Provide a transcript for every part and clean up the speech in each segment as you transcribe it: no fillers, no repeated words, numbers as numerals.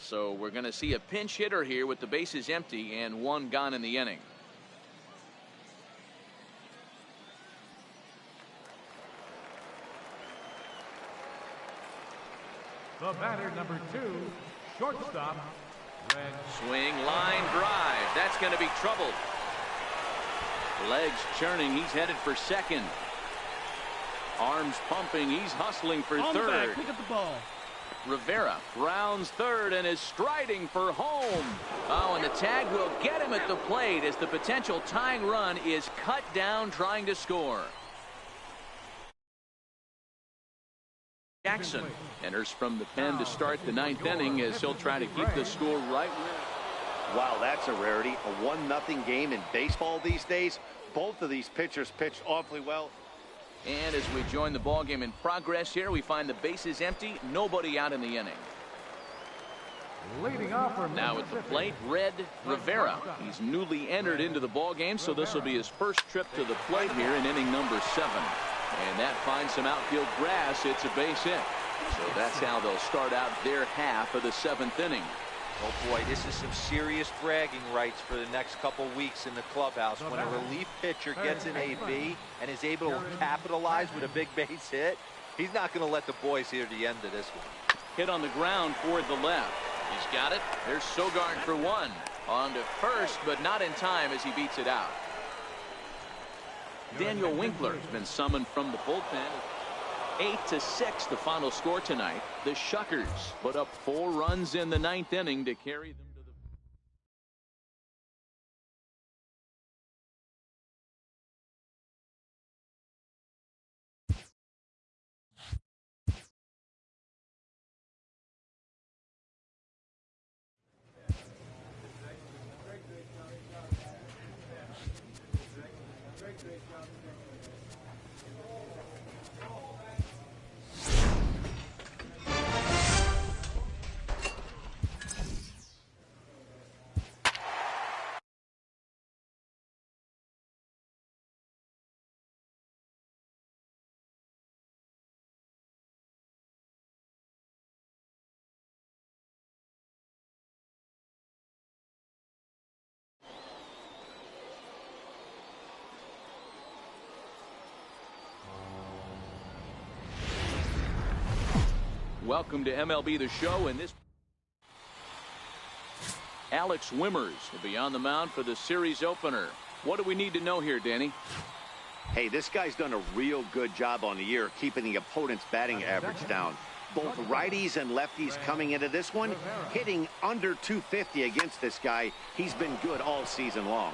So we're going to see a pinch hitter here with the bases empty and one gone in the inning. The batter, number 2, shortstop. Red. Swing, line drive. That's going to be trouble. Legs churning. He's headed for second. Arms pumping. He's hustling for third. Pick up the ball. Rivera rounds third and is striding for home. Oh, and the tag will get him at the plate as the potential tying run is cut down trying to score. Jackson enters from the pen to start the 9th inning as he'll try to keep the score right. Wow, that's a rarity. A 1-0 game in baseball these days. Both of these pitchers pitched awfully well. And as we join the ball game in progress here, we find the bases empty, nobody out in the inning. Leading off from now at the plate, Red Rivera. He's newly entered into the ball game, so this will be his first trip to the plate here in inning number 7. And that finds some outfield grass. It's a base hit. So that's how they'll start out their half of the 7th inning. Oh boy, this is some serious bragging rights for the next couple weeks in the clubhouse. When a relief pitcher gets an AB and is able to capitalize with a big base hit, he's not going to let the boys hear the end of this one. Hit on the ground toward the left. He's got it. There's Sogard for one. On to first, but not in time as he beats it out. Daniel Winkler has been summoned from the bullpen. 8-6 the final score tonight. The Shuckers put up 4 runs in the 9th inning to carry them to the Welcome to MLB The Show, and this Alex Wimmers will be on the mound for the series opener. What do we need to know here, Danny? Hey, this guy's done a real good job on the year keeping the opponent's batting average down. Both righties and lefties coming into this one, hitting under 250 against this guy. He's been good all season long.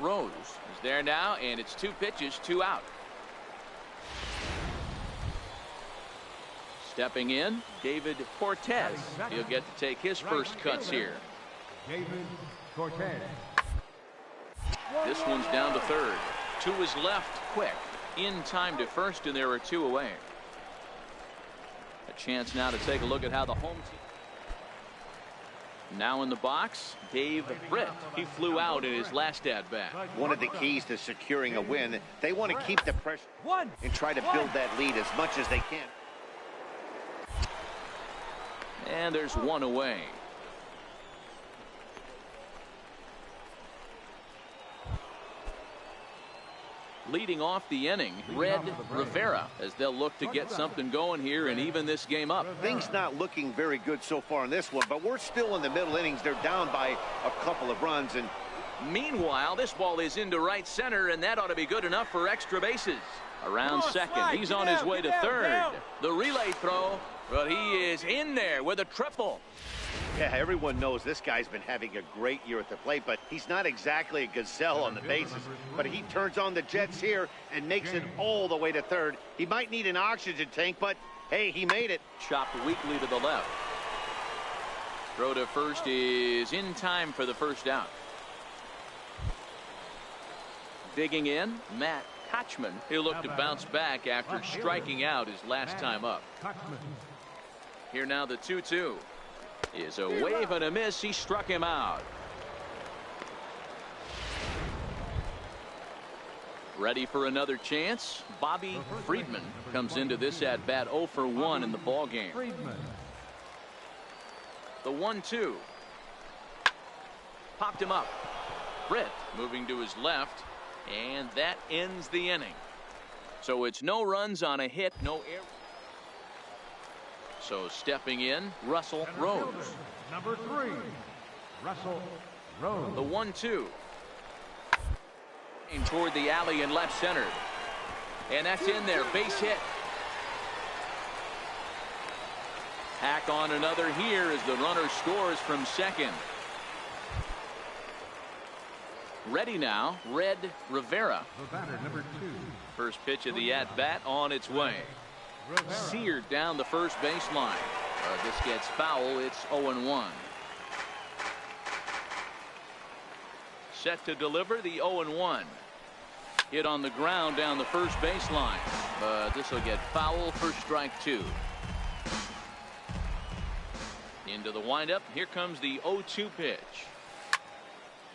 Rose is there now, and it's 2 pitches, 2 out. Stepping in, David Cortez. He'll get to take his first cuts here. David Cortez. This one's down to third. 2 is left quick. In time to first, and there are 2 away. A chance now to take a look at how the home team. Now in the box, Dave Britt. He flew out in his last at-bat. One of the keys to securing a win, they want to keep the pressure and try to build that lead as much as they can. And there's 1 away. Leading off the inning, Red Rivera, as they'll look to get something going here and even this game up. Things not looking very good so far in this one, but we're still in the middle innings. They're down by a couple of runs. And meanwhile, this ball is into right center, and that ought to be good enough for extra bases. Around second, he's on his way to third. The relay throw, but he is in there with a triple. Yeah, everyone knows this guy's been having a great year at the plate, but he's not exactly a gazelle on the bases. But he turns on the Jets here and makes it all the way to third. He might need an oxygen tank, but hey, he made it. Chopped weakly to the left. Throw to first is in time for the first out. Digging in, Matt Kochman. He'll look to bounce back after striking out his last time up. Here now the 2-2 is a wave and a miss. He struck him out. Ready for another chance. Bobby Friedman comes into this at bat 0 for 1 in the ball game. The 1-2. Popped him up. Britt moving to his left, and that ends the inning. So it's no runs on a hit, no error. So stepping in, Russell Rose. Number 3, Russell Rose. The 1-2. Toward the alley in left center. And that's in there. Base hit. Hack on another here as the runner scores from second. Ready now, Red Rivera. The batter, number 2. First pitch of the at-bat on its way. Rivera. Seared down the first baseline. This gets foul. It's 0-1. Set to deliver the 0-1. Hit on the ground down the first baseline. This will get foul for strike 2. Into the windup. Here comes the 0-2 pitch.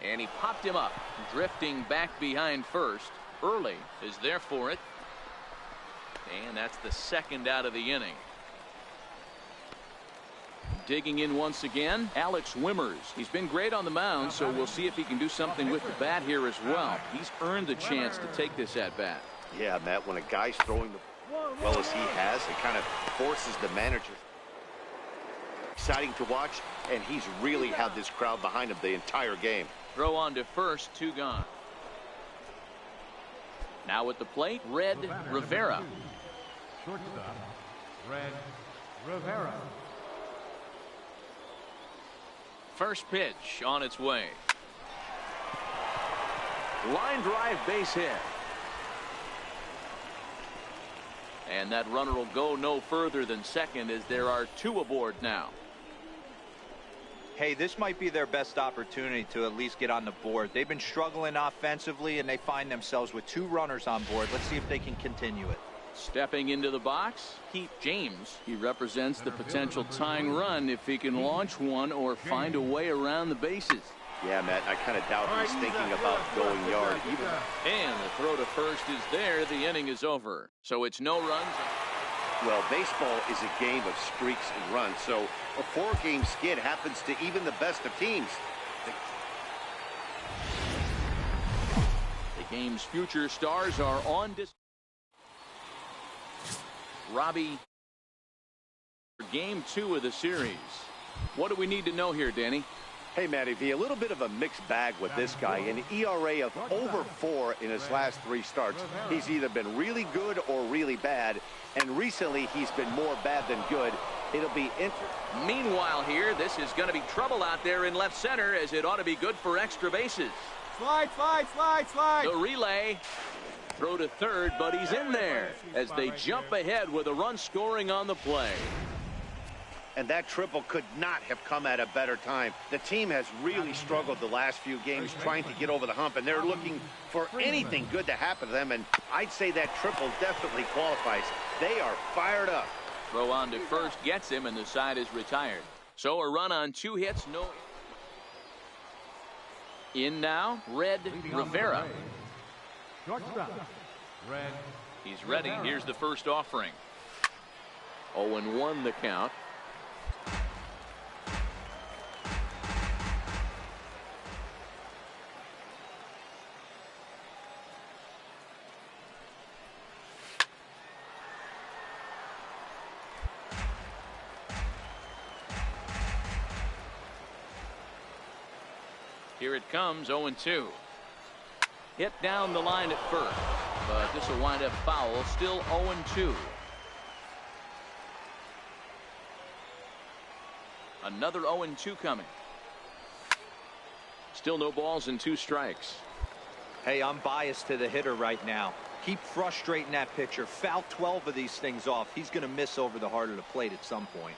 And he popped him up, drifting back behind first. Early is there for it. And that's the second out of the inning. Digging in once again, Alex Wimmers. He's been great on the mound, so we'll see if he can do something with the bat here as well. He's earned the chance to take this at bat. Yeah, Matt, when a guy's throwing the well as he has, it kind of forces the manager. Exciting to watch, and he's really had this crowd behind him the entire game. Throw on to first, 2 gone. Now at the plate, Red Rivera. Shortstop, Red Rivera. First pitch on its way. Line drive, base hit. And that runner will go no further than second as there are 2 aboard now. Hey, this might be their best opportunity to at least get on the board. They've been struggling offensively, and they find themselves with 2 runners on board. Let's see if they can continue it. Stepping into the box, Keith James. He represents the potential tying run if he can launch one or find a way around the bases. Yeah, Matt, I kind of doubt he's thinking about going yard even. And the throw to first is there. The inning is over. So it's no runs. Well, baseball is a game of streaks and runs, so a 4-game skid happens to even the best of teams. The game's future stars are on display. Robbie, for game 2 of the series. What do we need to know here, Danny? Hey, Matty V, a little bit of a mixed bag with this guy. An ERA of over 4 in his last 3 starts. He's either been really good or really bad, and recently he's been more bad than good. It'll be interesting. Meanwhile here, this is going to be trouble out there in left center as it ought to be good for extra bases. Slide, slide, slide, slide. The relay. Throw to third, but he's in there as they jump ahead with a run scoring on the play. And that triple could not have come at a better time. The team has really struggled the last few games trying to get over the hump, and they're looking for anything good to happen to them, and I'd say that triple definitely qualifies. They are fired up. Throw on to first gets him, and the side is retired. So a run on 2 hits, no. In now, Red Rivera. Shortstop, Red. He's ready. Here's the first offering. 0-1 the count. Here it comes, 0-2. Hit down the line at first, but this will wind up foul. Still 0-2. Another 0-2 coming. Still no balls and 2 strikes. Hey, I'm biased to the hitter right now. Keep frustrating that pitcher. Foul 12 of these things off. He's going to miss over the heart of the plate at some point.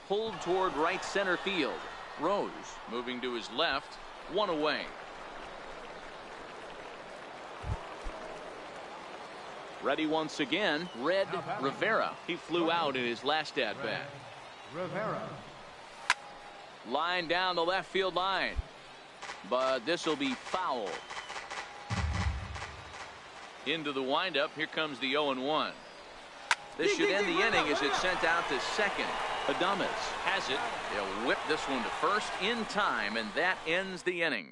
Pulled toward right center field. Rose moving to his left. 1 away. Ready once again, Red Rivera. He flew out in his last at-bat. Rivera. Line down the left field line. But this will be foul. Into the windup. Here comes the 0-1. This should end the inning as it's sent out to second. Adames has it. They'll whip this one to first in time, and that ends the inning.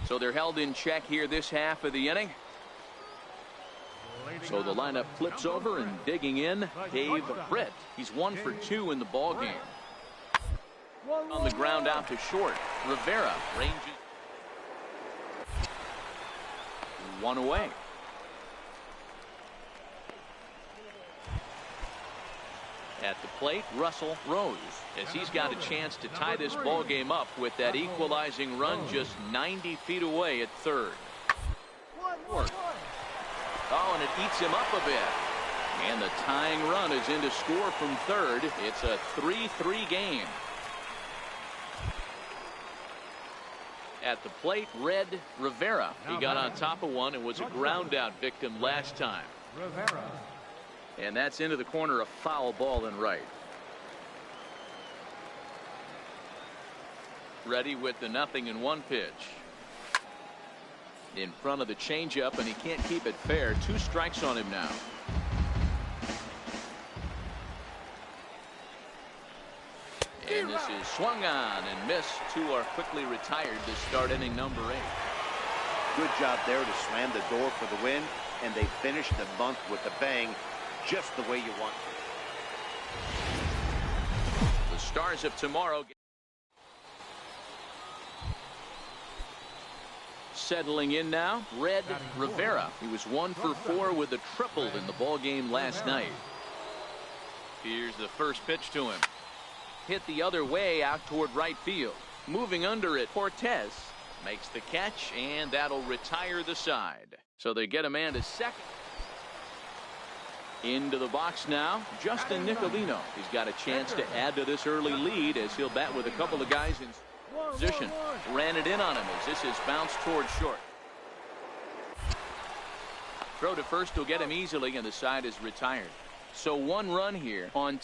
So they're held in check here this half of the inning. So the lineup flips over, and digging in, Dave Britt. He's 1 for 2 in the ball game. On the ground out to short. Rivera ranges one away. At the plate, Russell Rose, as he's got a chance to tie this ball game up with that equalizing run just 90 feet away at third. Oh, and it eats him up a bit. And the tying run is in to score from third. It's a 3-3 game. At the plate, Red Rivera. He got on top of one and was a ground out victim last time. And that's into the corner, a foul ball and right. Ready with the 0-1 pitch. In front of the changeup, and he can't keep it fair. 2 strikes on him now. And this is swung on and missed. 2 are quickly retired to start inning number 8. Good job there to slam the door for the win, and they finished the month with a bang, just the way you want. The Stars of tomorrow. Settling in now, Red Rivera. He was 1 for 4 with a triple in the ball game last night. Here's the first pitch to him. Hit the other way out toward right field. Moving under it, Cortez makes the catch, and that'll retire the side. So they get a man to second. Into the box now, Justin Nicolino. He's got a chance to add to this early lead as he'll bat with a couple of guys in position. Ran it in on him as this is bounced toward short. Throw to first will get him easily, and the side is retired. So 1 run here on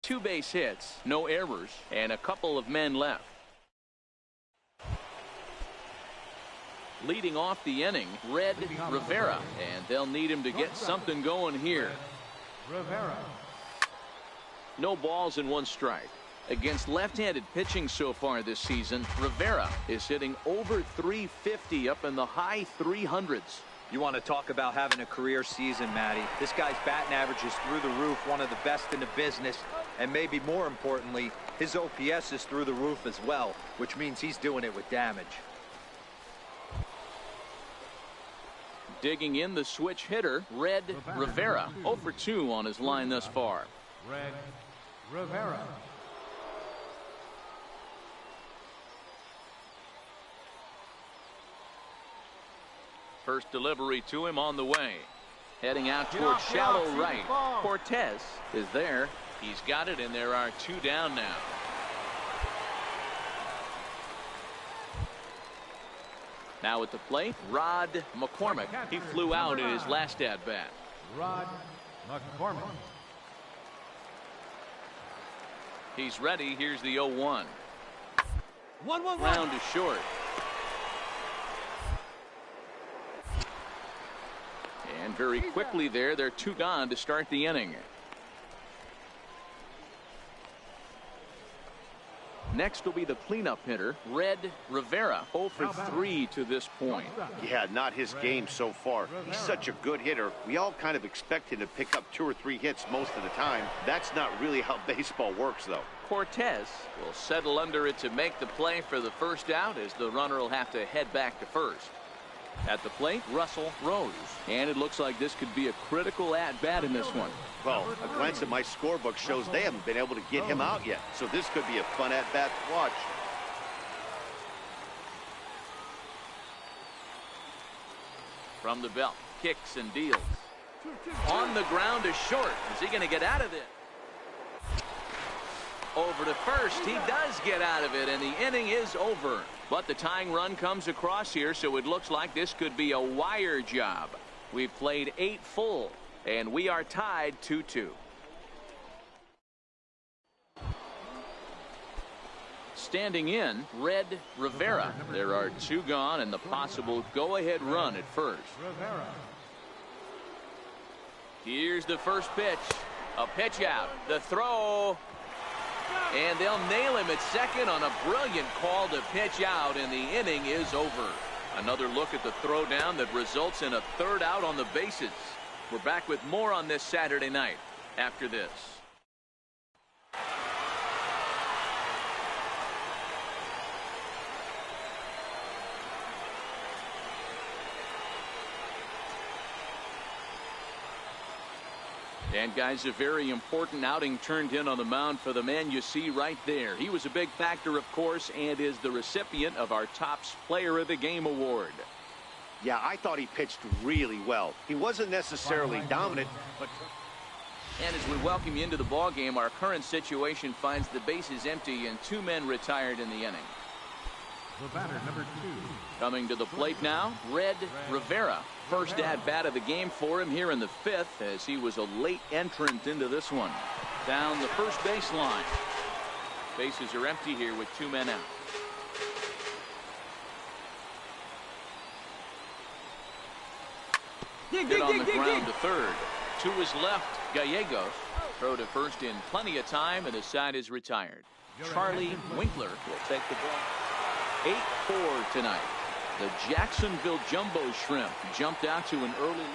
two base hits, no errors, and a couple of men left. Leading off the inning, Red Rivera, and they'll need him to get something going here. No balls and 1 strike. Against left-handed pitching so far this season, Rivera is hitting over .350 up in the high 300s. You want to talk about having a career season, Matty. This guy's batting average is through the roof, one of the best in the business. And maybe more importantly, his OPS is through the roof as well, which means he's doing it with damage. Digging in the switch hitter, Red Rivera. 0 for 2 on his line thus far. Red Rivera. First delivery to him on the way. Heading out towards shallow right. Cortez is there. He's got it, and there are 2 down now. Now at the plate, Rod McCormick. He flew out in his last at-bat. Rod McCormick. He's ready. Here's the 0-1. 1-1-1. Round is short. And very quickly there, they're 2 gone to start the inning. Next will be the cleanup hitter, Red Rivera. 0 for 3 to this point. Yeah, not his game so far. He's such a good hitter. We all kind of expect him to pick up 2 or 3 hits most of the time. That's not really how baseball works, though. Cortez will settle under it to make the play for the first out, as the runner will have to head back to first. At the plate, Russell Rose. And it looks like this could be a critical at-bat in this one. Well, a glance at my scorebook shows they haven't been able to get him out yet. So this could be a fun at-bat to watch. From the belt, kicks and deals. On the ground is short. Is he going to get out of it? Over to first. He does get out of it, and the inning is over. But the tying run comes across here, so it looks like this could be a wire job. We've played 8 full, and we are tied 2-2. Standing in, Red Rivera. There are 2 gone, and the possible go-ahead run at first. Rivera. Here's the first pitch. A pitch out. The throw. And they'll nail him at second on a brilliant call to pitch out, and the inning is over. Another look at the throw down that results in a 3rd out on the bases. We're back with more on this Saturday night after this. And guys, a very important outing turned in on the mound for the man you see right there. He was a big factor, of course, and is the recipient of our Topps Player of the Game award. Yeah, I thought he pitched really well. He wasn't necessarily dominant, but... And as we welcome you into the ball game, our current situation finds the bases empty and 2 men retired in the inning. The batter, number 2. Coming to the plate now, Red Rivera. First at-bat of the game for him here in the 5th, as he was a late entrant into this one. Down the first baseline. Bases are empty here with 2 men out. Hit on the ground to third. To his left, Gallegos. Throw to first in plenty of time, and his side is retired. Charlie Winkler will take the ball. 8-4 tonight. The Jacksonville Jumbo Shrimp jumped out to an early lead.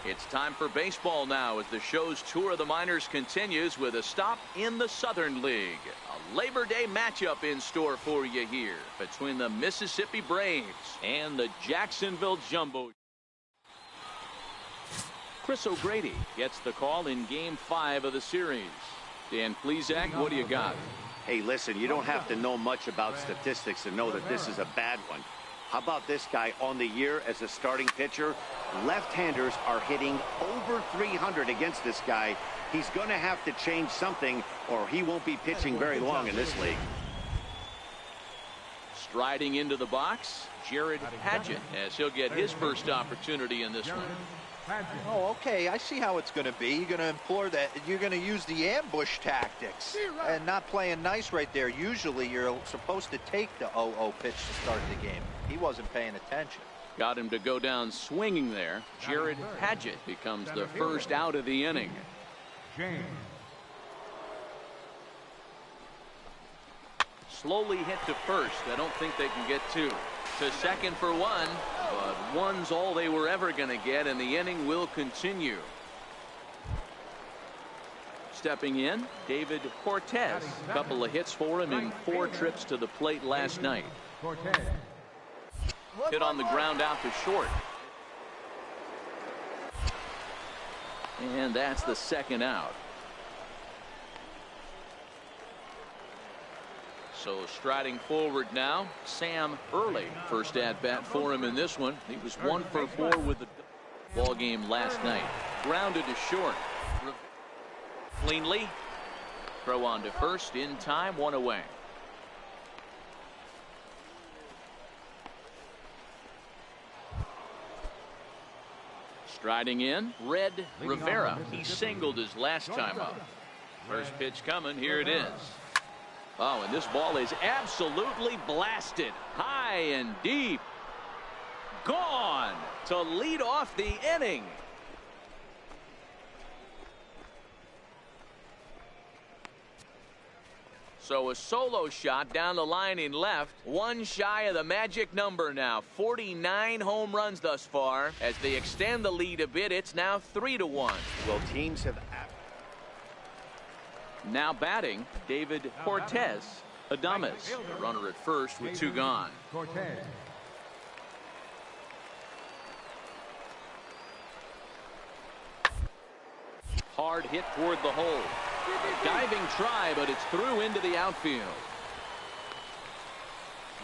It's time for baseball now, as the show's tour of the minors continues with a stop in the Southern League. A Labor Day matchup in store for you here between the Mississippi Braves and the Jacksonville Jumbo. Chris O'Grady gets the call in Game 5 of the series. Dan Plesac, what do you got? Hey, listen, you don't have to know much about statistics to know that this is a bad one. How about this guy on the year as a starting pitcher? Left-handers are hitting over 300 against this guy. He's going to have to change something, or he won't be pitching very long in this league. Striding into the box, Jared Padgett, as he'll get his first opportunity in this one. Oh, okay. I see how it's going to be. You're going to implore that. You're going to use the ambush tactics and not playing nice right there. Usually, you're supposed to take the 0-0 pitch to start the game. He wasn't paying attention. Got him to go down swinging there. Jared Padgett becomes the first out of the inning. James. Slowly hit to first. I don't think they can get 2. To second for 1, but but one's all they were ever going to get, and the inning will continue. Stepping in, David Cortez. A couple of hits for him in 4 trips to the plate last night. Hit on the ground out to short. And that's the second out. So striding forward now, Sam Early. First at bat for him in this one. He was 1 for 4 with the ball game last night. Grounded to short. Cleanly. Throw on to first in time, 1 away. Striding in, Red Rivera. He singled his last time up. First pitch coming, here it is. Oh, and this ball is absolutely blasted. High and deep. Gone to lead off the inning. So a solo shot down the line in left. 1 shy of the magic number now. 49 home runs thus far. As they extend the lead a bit, it's now 3-1. Well, teams have... Now batting, David Cortez. Adames, runner at first with 2 gone. Hard hit toward the hole. A diving try, but it's through into the outfield.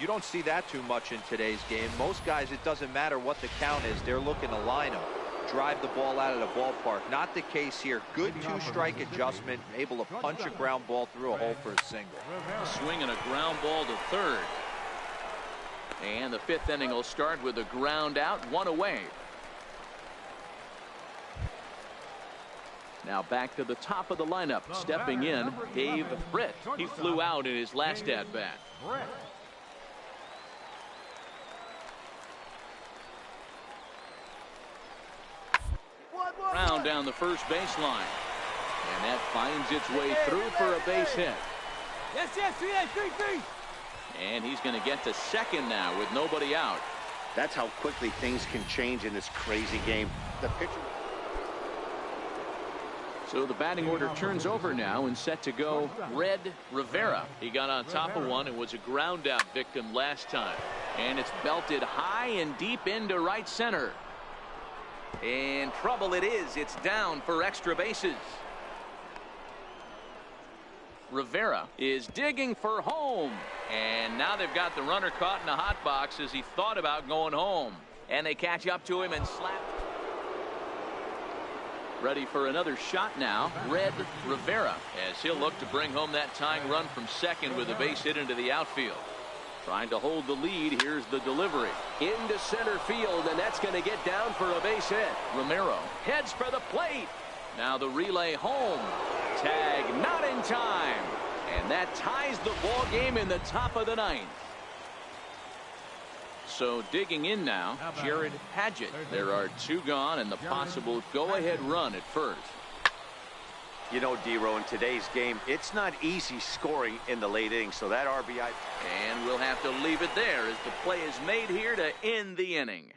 You don't see that too much in today's game. Most guys, it doesn't matter what the count is. They're looking to line them. Drive the ball out of the ballpark. Not the case here. Good 2-strike adjustment, able to punch a ground ball through a hole for a single. Swinging a ground ball to third. And the 5th inning will start with a ground out, 1 away. Now back to the top of the lineup. Stepping in, Dave Britt. He flew out in his last at bat. Round down the first baseline. And that finds its way through for a base hit. And he's going to get to second now with nobody out. That's how quickly things can change in this crazy game. The pitcher... So the batting order turns over now and set to go Red Rivera. He got on top of one and was a ground out victim last time. And it's belted high and deep into right center. And trouble it is. It's down for extra bases. Rivera is digging for home. And now they've got the runner caught in a hot box as he thought about going home. And they catch up to him and slap. Ready for another shot now, Red Rivera, as he'll look to bring home that tying run from second with a base hit into the outfield. Trying to hold the lead. Here's the delivery. Into center field, and that's going to get down for a base hit. Romero heads for the plate. Now the relay home. Tag not in time. And that ties the ball game in the top of the 9th. So digging in now, Jared Padgett. There are 2 gone and the possible go-ahead run at first. You know, D-Row, in today's game, it's not easy scoring in the late innings, so that RBI... And we'll have to leave it there as the play is made here to end the inning.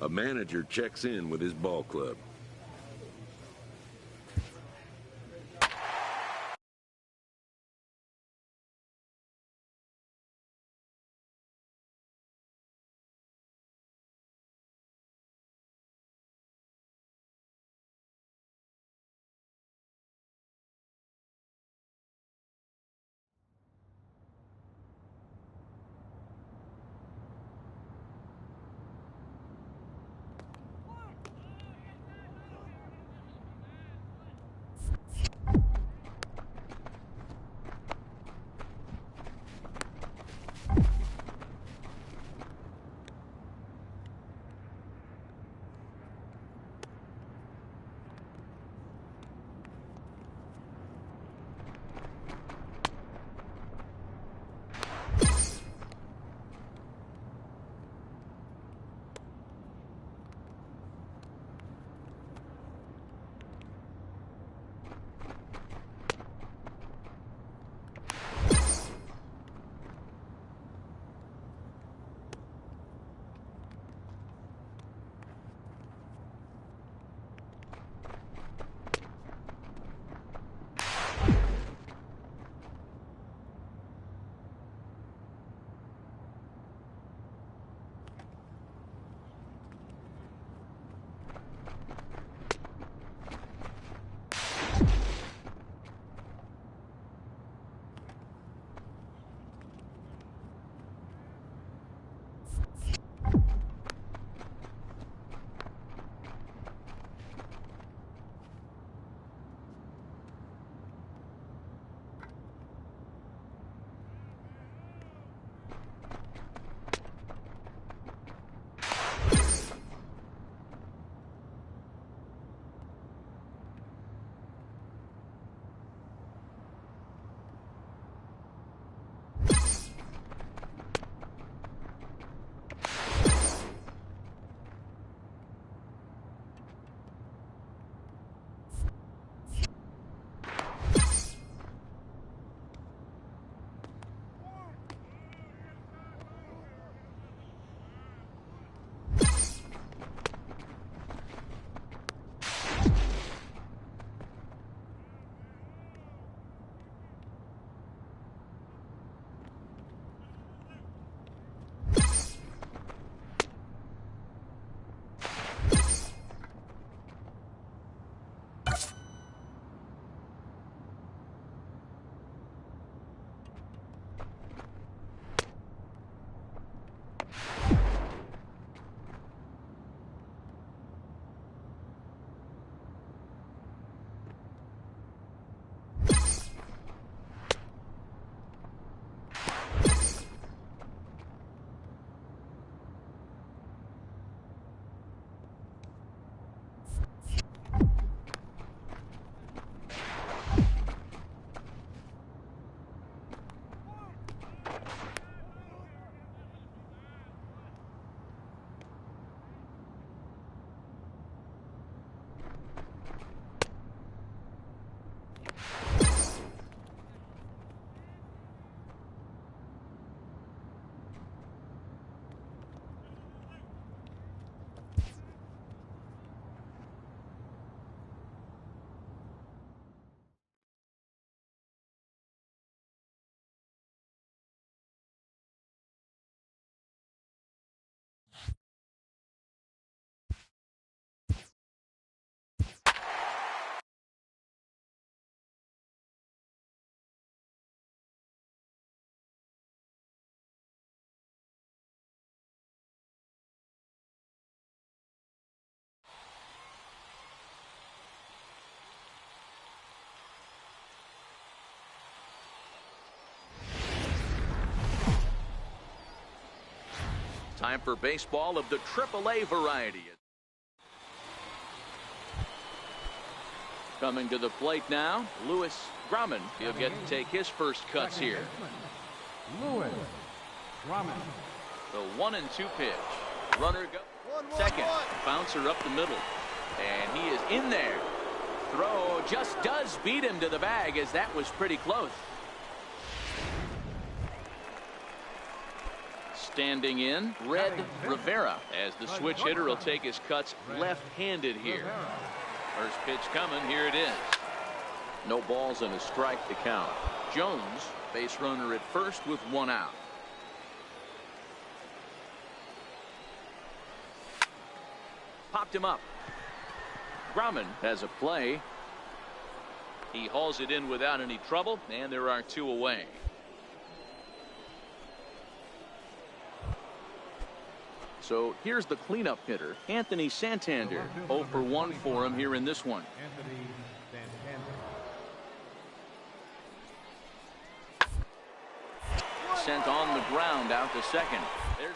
A manager checks in with his ball club. Time for baseball of the AAA variety. Coming to the plate now, Lewis Grumman. He'll get to take his first cuts here. Lewis Grumman. The 1-2 pitch. Runner go. Second. Bouncer up the middle. And he is in there. Throw just does beat him to the bag, as that was pretty close. Standing in, Red Rivera, as the switch hitter will take his cuts left-handed here. First pitch coming, here it is. No balls and a strike to count. Jones, base runner at first with one out. Popped him up. Grumman has a play. He hauls it in without any trouble, and there are two away. So here's the cleanup hitter, Anthony Santander. 0 for 1 for him here in this one. Anthony Santander. Sent on the ground out to second. There's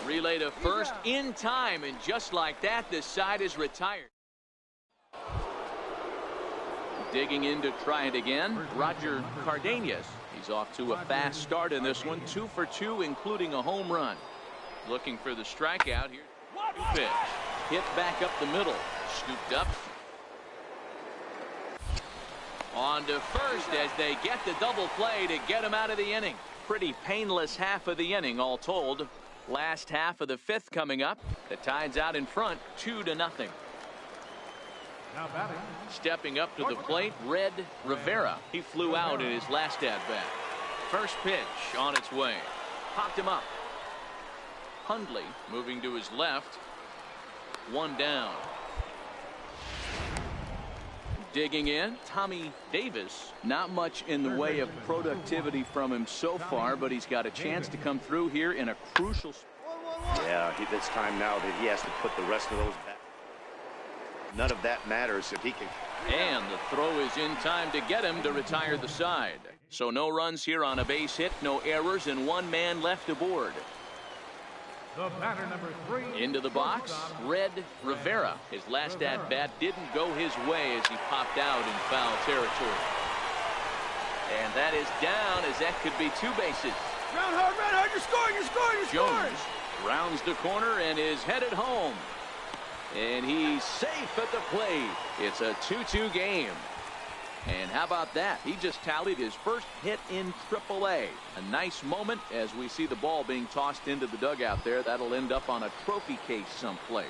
relay to first in time, and just like that, this side is retired. Digging in to try it again, Roger Cardenas. He's off to a fast start in this one, 2 for 2, including a home run. Looking for the strikeout here. Pitch hit back up the middle, scooped up. On to first as they get the double play to get him out of the inning. Pretty painless half of the inning all told. Last half of the fifth coming up. The Tide's out in front, 2-0. Now batting. Stepping up to the plate, Red Rivera. He flew out in his last at-bat. First pitch on its way. Popped him up. Hundley moving to his left. One down. Digging in, Tommy Davis. Not much in the way of productivity from him so far, but he's got a chance to come through here in a crucial spot. Yeah, it's time now that he has to put the rest of those back. None of that matters if he can. And the throw is in time to get him to retire the side. So no runs here on a base hit, no errors, and one man left aboard. The batter, number 3. Into the box, Red Rivera. His last at-bat didn't go his way as he popped out in foul territory. And that is down, as that could be two bases. Round hard, you're scoring, you're scoring. Jones rounds the corner and is headed home. And he's safe at the plate. It's a 2-2 game. And how about that? He just tallied his first hit in AAA. A nice moment as we see the ball being tossed into the dugout there. That'll end up on a trophy case someplace.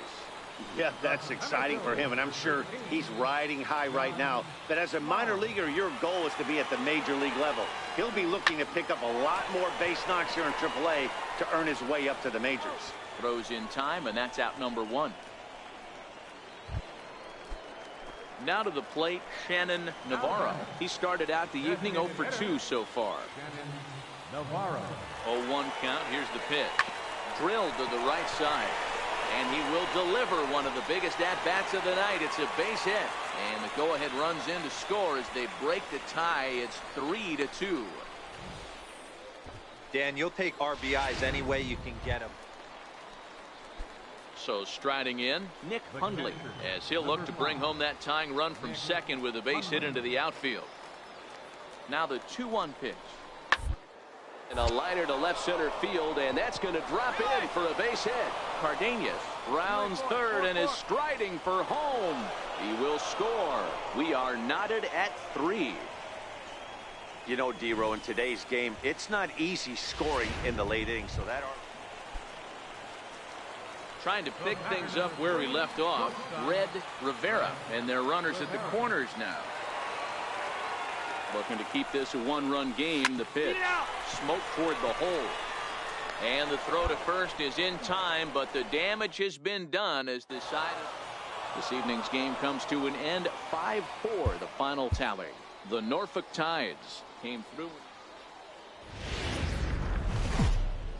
Yeah, that's exciting for him, and I'm sure he's riding high right now. But as a minor leaguer, your goal is to be at the major league level. He'll be looking to pick up a lot more base knocks here in AAA to earn his way up to the majors. Throws in time, and that's out number 1. Now to the plate, Shannon Navarro. He started out the evening 0 for 2 so far. Navarro. 0-1 count. Here's the pitch. Drilled to the right side. And he will deliver one of the biggest at-bats of the night. It's a base hit. And the go-ahead runs in to score as they break the tie. It's 3-2. Dan, you'll take RBIs any way you can get them. So striding in, Nick Hundley, as he'll look to bring home that tying run from second with a base hit into the outfield. Now the 2-1 pitch. And a liner to left center field, and that's going to drop in for a base hit. Cardenas rounds third and is striding for home. He will score. We are knotted at 3. You know, D-Row, in today's game, it's not easy scoring in the late innings, so that... Trying to pick things up where we left off, Red Rivera, and their runners at the corners now. Looking to keep this a one-run game. The pitch, smoke toward the hole. And the throw to first is in time, but the damage has been done as the side of this evening's game comes to an end. 5-4, the final tally. The Norfolk Tides came through.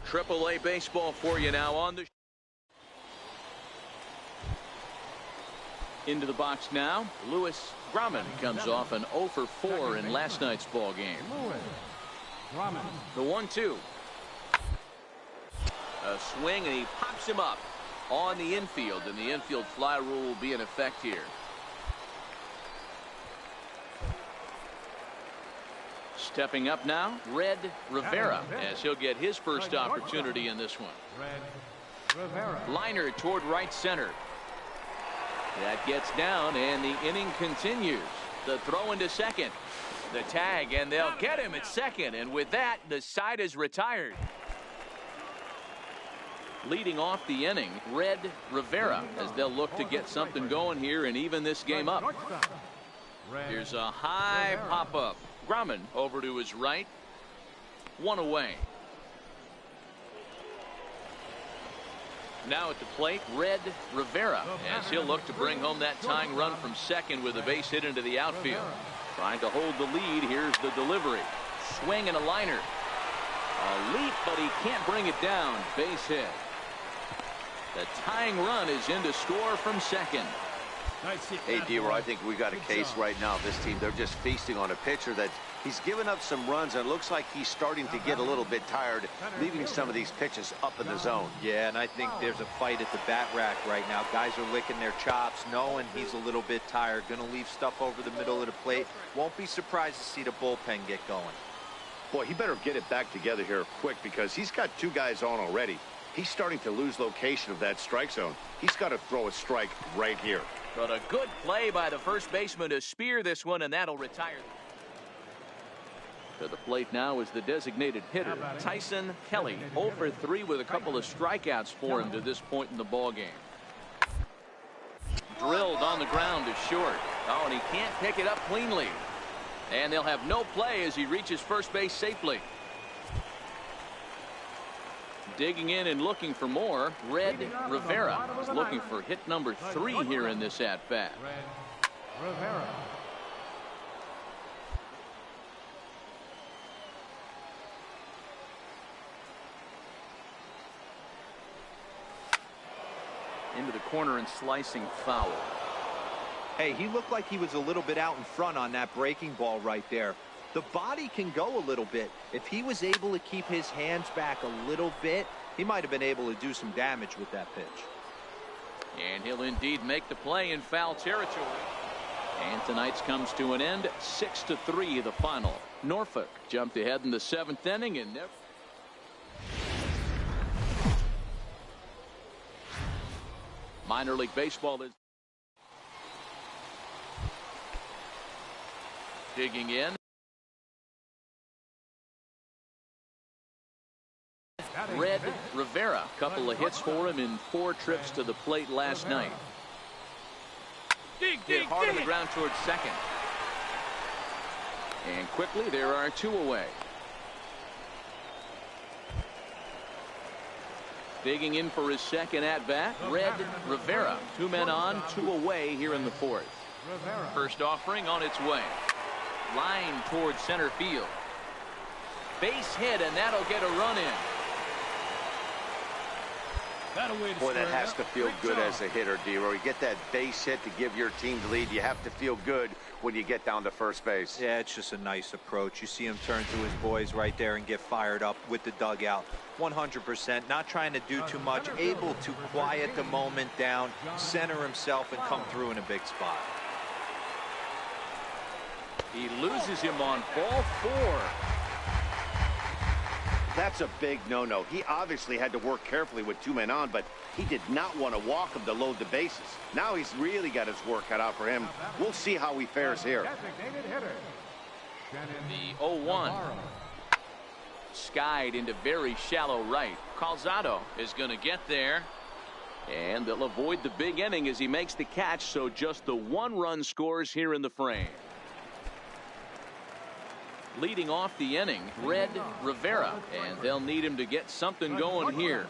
AAA baseball for you now on the into the box now. Lewis Grumman comes off an 0 for 4 in last night's ball game. The 1-2. A swing, and he pops him up on the infield, and the infield fly rule will be in effect here. Stepping up now, Red Rivera, as he'll get his first opportunity in this one. Liner toward right center. That gets down, and the inning continues. The throw into second. The tag, and they'll get him at second. And with that, the side is retired. Leading off the inning, Red Rivera, as they'll look to get something going here and even this game up. Here's a high pop-up. Grumman over to his right. One away. Now at the plate, Red Rivera, as he'll look to bring home that tying run from second with a base hit into the outfield. Trying to hold the lead. Here's the delivery. Swing and a liner. A leap, but he can't bring it down. Base hit. The tying run is in to score from second. Hey, D-Roy, I think we got a case right now. This team, they're just feasting on a pitcher that he's given up some runs, and it looks like he's starting to get a little bit tired, leaving some of these pitches up in the zone. Yeah, and I think there's a fight at the bat rack right now. Guys are licking their chops, knowing he's a little bit tired, going to leave stuff over the middle of the plate. Won't be surprised to see the bullpen get going. Boy, he better get it back together here quick, because he's got two guys on already. He's starting to lose location of that strike zone. He's got to throw a strike right here. But a good play by the first baseman to spear this one, and that'll retire. To the plate now is the designated hitter, Tyson Kelly, 0 for 3 with a couple of strikeouts for him to this point in the ball game. Drilled on the ground to short. Oh, and he can't pick it up cleanly. And they'll have no play as he reaches first base safely. Digging in and looking for more, Red Rivera is looking for hit number 3 here in this at-bat. Rivera. Into the corner and slicing foul. Hey, he looked like he was a little bit out in front on that breaking ball right there. The body can go a little bit. If he was able to keep his hands back a little bit, he might have been able to do some damage with that pitch. And he'll indeed make the play in foul territory. And tonight's comes to an end. 6-3 the final. Norfolk jumped ahead in the 7th inning and never. Minor League Baseball is digging in. Red Rivera, couple of hits for him in 4 trips to the plate last night. Hit hard on the ground towards second. And quickly there are 2 away. Digging in for his second at-bat, Red Rivera. 2 men on, 2 away here in the 4th. First offering on its way. Line towards center field. Base hit, and that'll get a run in. Boy, that has to feel good as a hitter, D-Roy. You get that base hit to give your team the lead. You have to feel good when you get down to first base. Yeah, it's just a nice approach. You see him turn to his boys right there and get fired up with the dugout. 100%, not trying to do too much, able to quiet the moment down, center himself, and come through in a big spot. He loses him on ball 4. That's a big no-no. He obviously had to work carefully with 2 men on, but he did not want to walk him to load the bases. Now he's really got his work cut out for him. We'll see how he fares here. The 0-1. Skied into very shallow right. Calzado is going to get there. And they'll avoid the big inning as he makes the catch, so just the 1 run scores here in the frame. Leading off the inning, Red Rivera, and they'll need him to get something going here.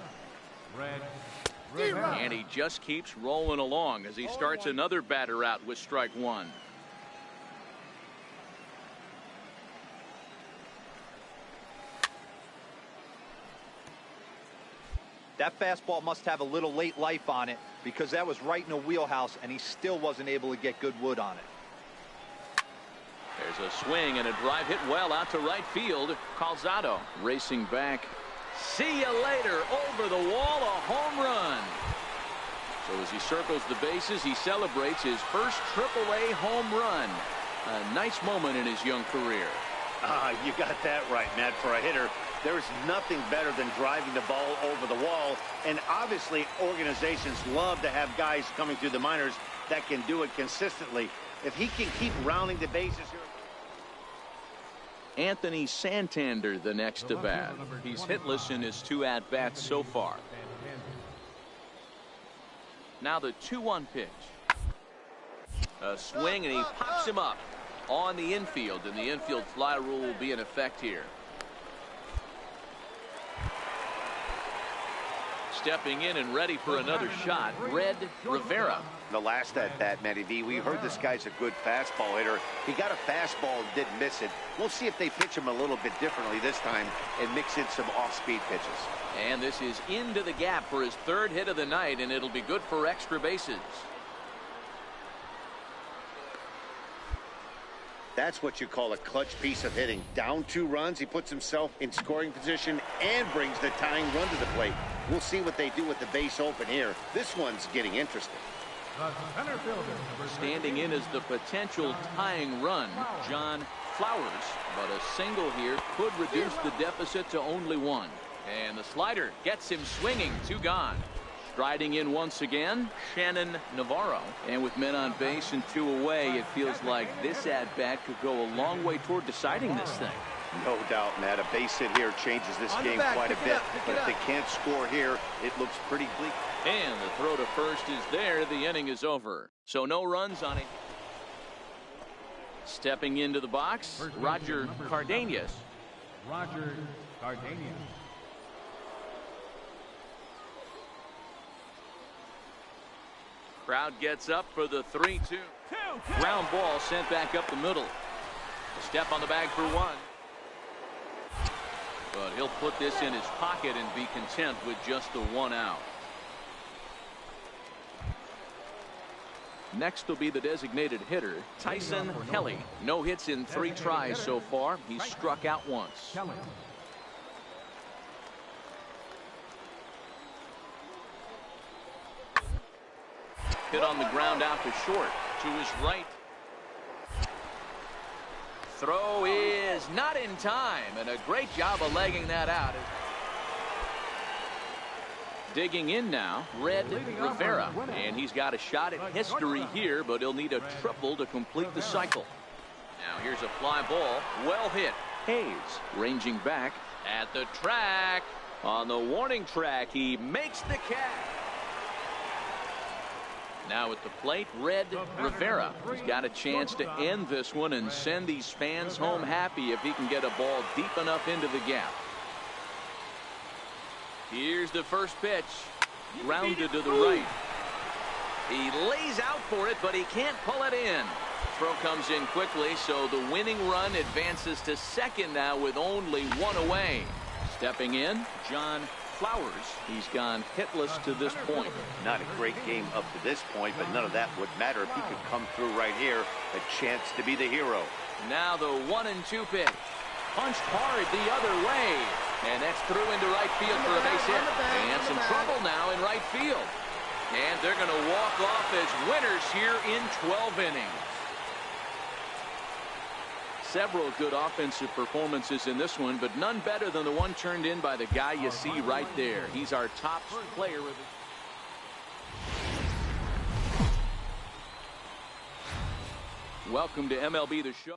And he just keeps rolling along as he starts another batter out with strike 1. That fastball must have a little late life on it, because that was right in the wheelhouse and he still wasn't able to get good wood on it. There's a swing and a drive hit well out to right field. Calzado racing back. See you later. Over the wall, a home run. So as he circles the bases, he celebrates his first AAA home run. A nice moment in his young career. You got that right, Matt. For a hitter, there's nothing better than driving the ball over the wall. And obviously, organizations love to have guys coming through the minors that can do it consistently. If he can keep rounding the bases here. Anthony Santander the next to bat. He's hitless in his 2 at-bats so far. Now the 2-1 pitch. A swing, and he pops him up on the infield, and the infield fly rule will be in effect here. Stepping in and ready for another shot, Red Rivera. The last at-bat, Matty V, we heard this guy's a good fastball hitter. He got a fastball and didn't miss it. We'll see if they pitch him a little bit differently this time and mix in some off-speed pitches. And this is into the gap for his 3rd hit of the night, and it'll be good for extra bases. That's what you call a clutch piece of hitting. Down 2 runs, he puts himself in scoring position and brings the tying run to the plate. We'll see what they do with the base open here. This one's getting interesting. Standing in as the potential tying run, John Flowers, but a single here could reduce the deficit to only 1. And the slider gets him swinging. 2 gone. Striding in once again, Shannon Navarro. And with men on base and 2 away, it feels like this at-bat could go a long way toward deciding this thing. No doubt, Matt. A base hit here changes this game quite a bit. But if they can't score here, it looks pretty bleak. And the throw to first is there. The inning is over. So no runs on it. Stepping into the box, Roger Cardenas. Roger Cardenas. Crowd gets up for the 3-2. Ground ball sent back up the middle. A step on the bag for 1. But he'll put this in his pocket and be content with just the 1 out. Next will be the designated hitter, Tyson Kelly. No hits in 3 tries so far. He's struck out once. Hit on the ground out to short. To his right. Throw is not in time, and a great job of legging that out. Digging in now, Red Rivera, and he's got a shot at history here, but he'll need a triple to complete the cycle. Now here's a fly ball, well hit. Hayes ranging back at the track. On the warning track, he makes the catch. Now at the plate, Red Rivera. He's got a chance to end this one and send these fans home happy if he can get a ball deep enough into the gap. Here's the first pitch. Grounded to the right. He lays out for it, but he can't pull it in. Throw comes in quickly, so the winning run advances to second now with only 1 away. Stepping in, John Flowers. He's gone hitless to this point. Not a great game up to this point, but none of that would matter if he could come through right here. A chance to be the hero. Now the 1-2 pitch. Punched hard the other way. And that's through into right field for a base hit. And some trouble now in right field. And they're going to walk off as winners here in 12 innings. Several good offensive performances in this one, but none better than the one turned in by the guy you see right there. He's our top player of the... Welcome to MLB The Show.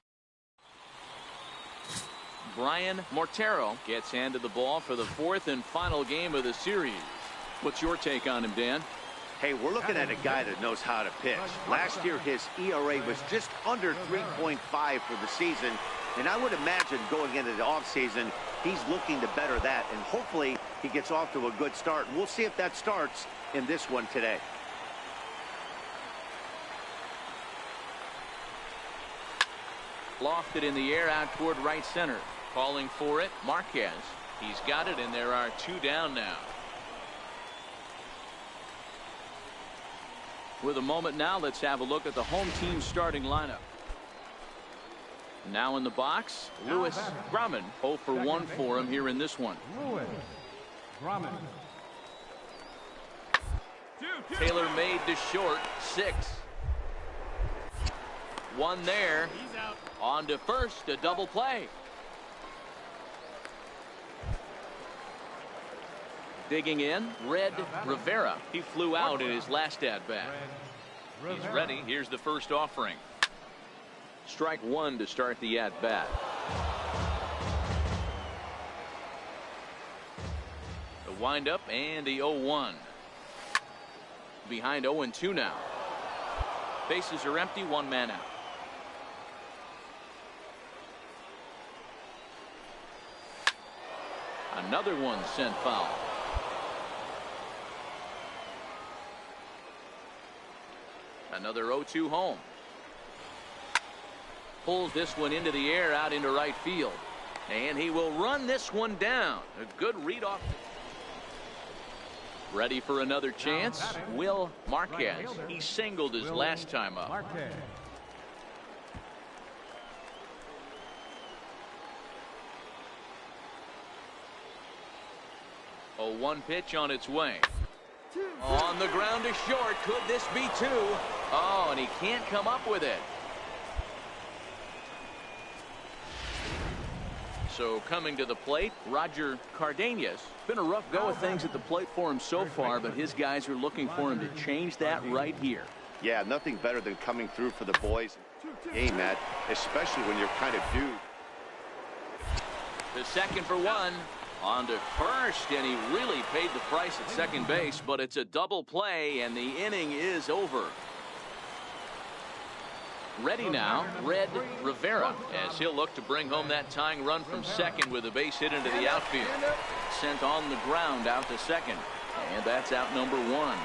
Brian Mortero gets handed the ball for the 4th and final game of the series. What's your take on him, Dan? Hey, we're looking at a guy that knows how to pitch. Last year, his ERA was just under 3.5 for the season. And I would imagine going into the offseason, he's looking to better that. And hopefully, he gets off to a good start. We'll see if that starts in this one today. Lofted in the air out toward right center. Calling for it, Marquez. He's got it, and there are 2 down now. With a moment now, let's have a look at the home team starting lineup. Now in the box, Lewis Grumman. 0 for 1 for him here in this one. Lewis Grumman. Taylor made to short, 6. 1 there. On to first, a double play. Digging in, Red Rivera. He flew out in his last at-bat. He's ready. Here's the first offering. Strike 1 to start the at-bat. windup and the 0-1. Behind 0-2 now. Bases are empty, one man out. Another one sent foul. Another 0-2 home. Pulls this one into the air out into right field. And he will run this one down. A good read off. Ready for another chance. Will Marquez. He singled his last time up. Marquez. 0-1 pitch on its way. On the ground to short. Could this be two? Oh, and he can't come up with it. So coming to the plate, Roger Cardenas. Been a rough go of things at the plate for him so far, but his guys are looking for him to change that right here. Yeah, nothing better than coming through for the boys. Hey, Matt, especially when you're kind of due. The second for one. On to first, and he really paid the price at second base, but it's a double play, and the inning is over. Ready now, Red Rivera, as he'll look to bring home that tying run from second with a base hit into the outfield. Sent on the ground out to second, and that's out number one.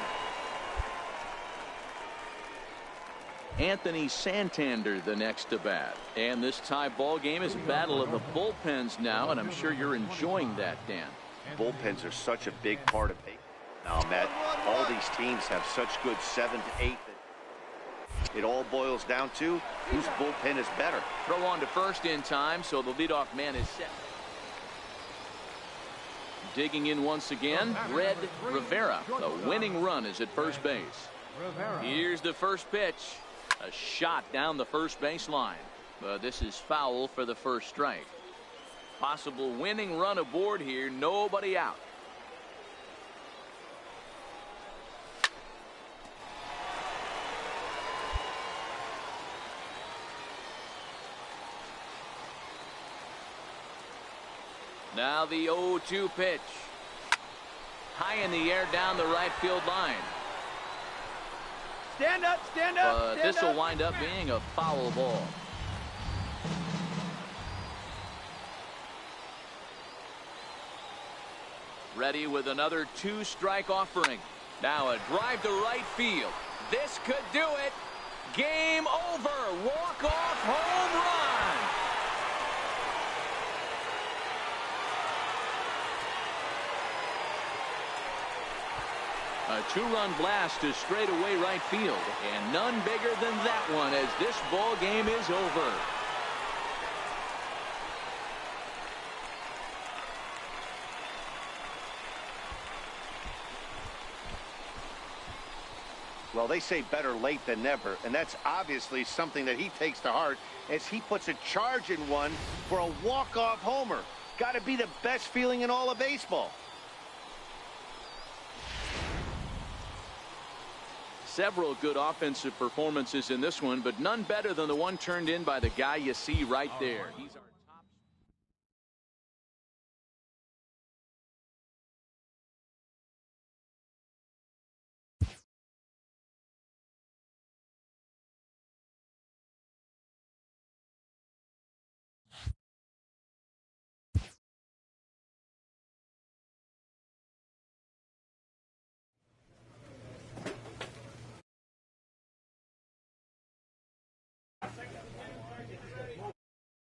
Anthony Santander the next to bat. And this tie ball game is a battle of the bullpens now, and I'm sure you're enjoying that, Dan. Bullpens are such a big part of it. Now, Matt, all these teams have such good 7 to 8. It all boils down to whose bullpen is better. Throw on to first in time, so the leadoff man is set. Digging in once again, Red Rivera. The winning run is at first base. Here's the first pitch. A shot down the first baseline. But this is foul for the first strike. Possible winning run aboard here. Nobody out. Now the 0-2 pitch. High in the air down the right field line. Stand up, stand up, But this will wind up being a foul ball. Ready with another 2-strike offering. Now a drive to right field. This could do it. Game over. Walk-off home run. A 2-run blast to straightaway right field, and none bigger than that one as this ball game is over. Well, they say better late than never, and that's obviously something that he takes to heart as he puts a charge in one for a walk-off homer. Got to be the best feeling in all of baseball. Several good offensive performances in this one, but none better than the one turned in by the guy you see right there.